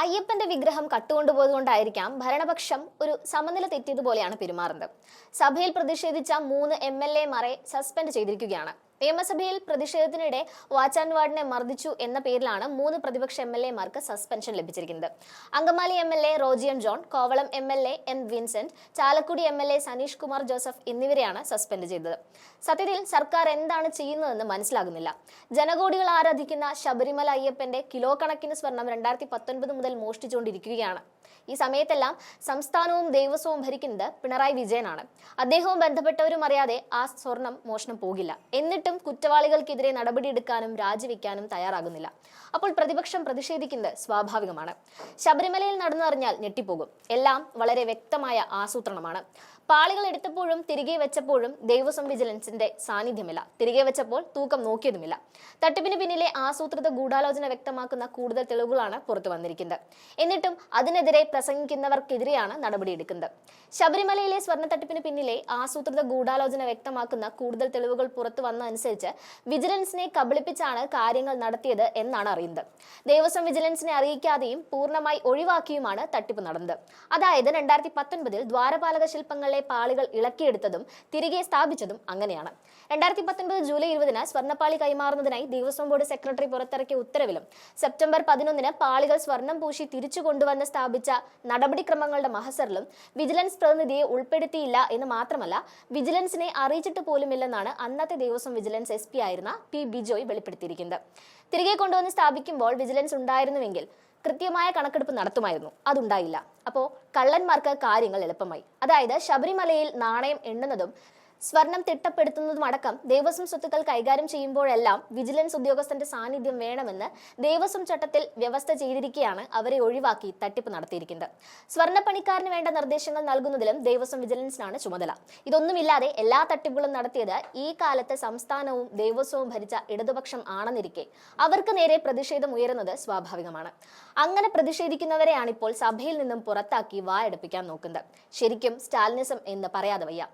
അയ്യപ്പന്റെ വിഗ്രഹം കട്ടുകൊണ്ടുപോയതുകൊണ്ടായിരിക്കാം ഭരണപക്ഷം ഒരു സമനില തെറ്റിയതുപോലെയാണ് പെരുമാറുന്നത്. സഭയിൽ പ്രതിഷേധിച്ച 3 MLA മാരെ സസ്പെൻഡ് ചെയ്തിരിക്കുകയാണ്. നിയമസഭയിൽ പ്രതിഷേധത്തിനിടെ വാച്ച് ആൻഡ് വാർഡിനെ മർദ്ദിച്ചു എന്ന പേരിലാണ് 3 പ്രതിപക്ഷ MLA മാർക്ക് സസ്പെൻഷൻ ലഭിച്ചിരിക്കുന്നത്. Angamaly MLA Roji M John, Kovalam MLA M Vincent, Chalakudy MLA Saneesh Kumar Joseph എന്നിവരെയാണ് സസ്പെൻഡ് ചെയ്തത്. സത്യത്തിൽ സർക്കാർ എന്താണ് ചെയ്യുന്നതെന്ന് മനസ്സിലാകുന്നില്ല. ജനകോടികൾ ആരാധിക്കുന്ന ശബരിമല അയ്യപ്പന്റെ കിലോ കണക്കിന് സ്വർണം 2019 മുതൽ മോഷ്ടിച്ചുകൊണ്ടിരിക്കുകയാണ്. ഈ സമയത്തെല്ലാം സംസ്ഥാനവും ദേവസ്വവും ഭരിക്കുന്നത് പിണറായി വിജയനാണ്. അദ്ദേഹവും ബന്ധപ്പെട്ടവരും അറിയാതെ ആ സ്വർണം മോഷണം പോകില്ല. എന്നിട്ടും കുറ്റവാളികൾക്കെതിരെ നടപടിയെടുക്കാനും രാജിവെക്കാനും തയ്യാറാകുന്നില്ല. അപ്പോൾ പ്രതിപക്ഷം പ്രതിഷേധിക്കുന്നത് സ്വാഭാവികമാണ്. ശബരിമലയിൽ നടന്നറിഞ്ഞാൽ ഞെട്ടിപ്പോകും. എല്ലാം വളരെ വ്യക്തമായ ആസൂത്രണമാണ്. പാളികൾ എടുത്തപ്പോഴും തിരികെ വെച്ചപ്പോഴും ദേവസ്വം വിജിലൻസിന്റെ സാന്നിധ്യമില്ല. തിരികെ വെച്ചപ്പോൾ തൂക്കം നോക്കിയതുമില്ല. തട്ടിപ്പിന് പിന്നിലെ ആസൂത്രിത ഗൂഢാലോചന വ്യക്തമാക്കുന്ന കൂടുതൽ തെളിവുകളാണ് പുറത്തു വന്നിരിക്കുന്നത്. എന്നിട്ടും അതിനെതിരെ പ്രസംഗിക്കുന്നവർക്കെതിരെയാണ് നടപടിയെടുക്കുന്നത്. ശബരിമലയിലെ സ്വർണ്ണ തട്ടിപ്പിന് പിന്നിലെ ആസൂത്രിത ഗൂഢാലോചന വ്യക്തമാക്കുന്ന കൂടുതൽ തെളിവുകൾ പുറത്തു വന്നതനുസരിച്ച് വിജിലൻസിനെ കബളിപ്പിച്ചാണ് കാര്യങ്ങൾ നടത്തിയത് എന്നാണ് അറിയുന്നത്. ദേവസ്വം വിജിലൻസിനെ അറിയിക്കാതെയും പൂർണ്ണമായി ഒഴിവാക്കിയുമാണ് തട്ടിപ്പ് നടന്നത്. അതായത് 2019 ദ്വാരപാലക ശില്പങ്ങളിലെ പാളികൾ ഇളക്കിയെടുത്തതും തിരികെ സ്ഥാപിച്ചതും അങ്ങനെയാണ്. 2019 ജൂലൈ 20 സ്വർണ്ണപ്പാളി കൈമാറുന്നതിനായി ദേവസ്വം ബോർഡ് സെക്രട്ടറി പുറത്തിറക്കിയ ഉത്തരവിലും സെപ്റ്റംബർ 11 പാളികൾ സ്വർണം പൂശി തിരിച്ചു കൊണ്ടുവന്ന് സ്ഥാപിച്ച നടപടിക്രമങ്ങളുടെ മഹസറിലും വിജിലൻസ് പ്രതിനിധിയെ ഉൾപ്പെടുത്തിയില്ല എന്ന് മാത്രമല്ല, വിജിലൻസിനെ അറിയിച്ചിട്ട് പോലുമില്ലെന്നാണ് അന്നത്തെ ദേവസ്വം വിജിലൻസ് SP ആയിരുന്ന P ബിജോയ് വെളിപ്പെടുത്തിയിരിക്കുന്നത്. തിരികെ കൊണ്ടുവന്ന് സ്ഥാപിക്കുമ്പോൾ വിജിലൻസ് ഉണ്ടായിരുന്നുവെങ്കിൽ കൃത്യമായ കണക്കെടുപ്പ് നടത്തുമായിരുന്നു. അതുണ്ടായില്ല. അപ്പോൾ കള്ളന്മാർക്ക് കാര്യങ്ങൾ എളുപ്പമായി. അതായത് ശബരിമലയിൽ നാണയം എണ്ണുന്നതും സ്വർണം തിട്ടപ്പെടുത്തുന്നതും അടക്കം ദേവസ്വം സ്വത്തുക്കൾ കൈകാര്യം ചെയ്യുമ്പോഴെല്ലാം വിജിലൻസ് ഉദ്യോഗസ്ഥന്റെ സാന്നിധ്യം വേണമെന്ന് ദേവസ്വം ചട്ടത്തിൽ വ്യവസ്ഥ ചെയ്തിരിക്കെയാണ് അവരെ ഒഴിവാക്കി തട്ടിപ്പ് നടത്തിയിരിക്കുന്നത്. സ്വർണ്ണപ്പണിക്കാരന് വേണ്ട നിർദ്ദേശങ്ങൾ നൽകുന്നതിലും ദേവസ്വം വിജിലൻസിനാണ് ചുമതല. ഇതൊന്നുമില്ലാതെ എല്ലാ തട്ടിപ്പുകളും നടത്തിയത് ഈ കാലത്ത് സംസ്ഥാനവും ദേവസ്വവും ഭരിച്ച ഇടതുപക്ഷം ആണെന്നിരിക്കെ അവർക്ക് നേരെ പ്രതിഷേധം ഉയരുന്നത് സ്വാഭാവികമാണ്. അങ്ങനെ പ്രതിഷേധിക്കുന്നവരെയാണിപ്പോൾ സഭയിൽ നിന്നും പുറത്താക്കി വായടപ്പിക്കാൻ നോക്കുന്നത്. ശരിക്കും സ്റ്റാലിനിസം എന്ന് പറയാതെ വയ്യ.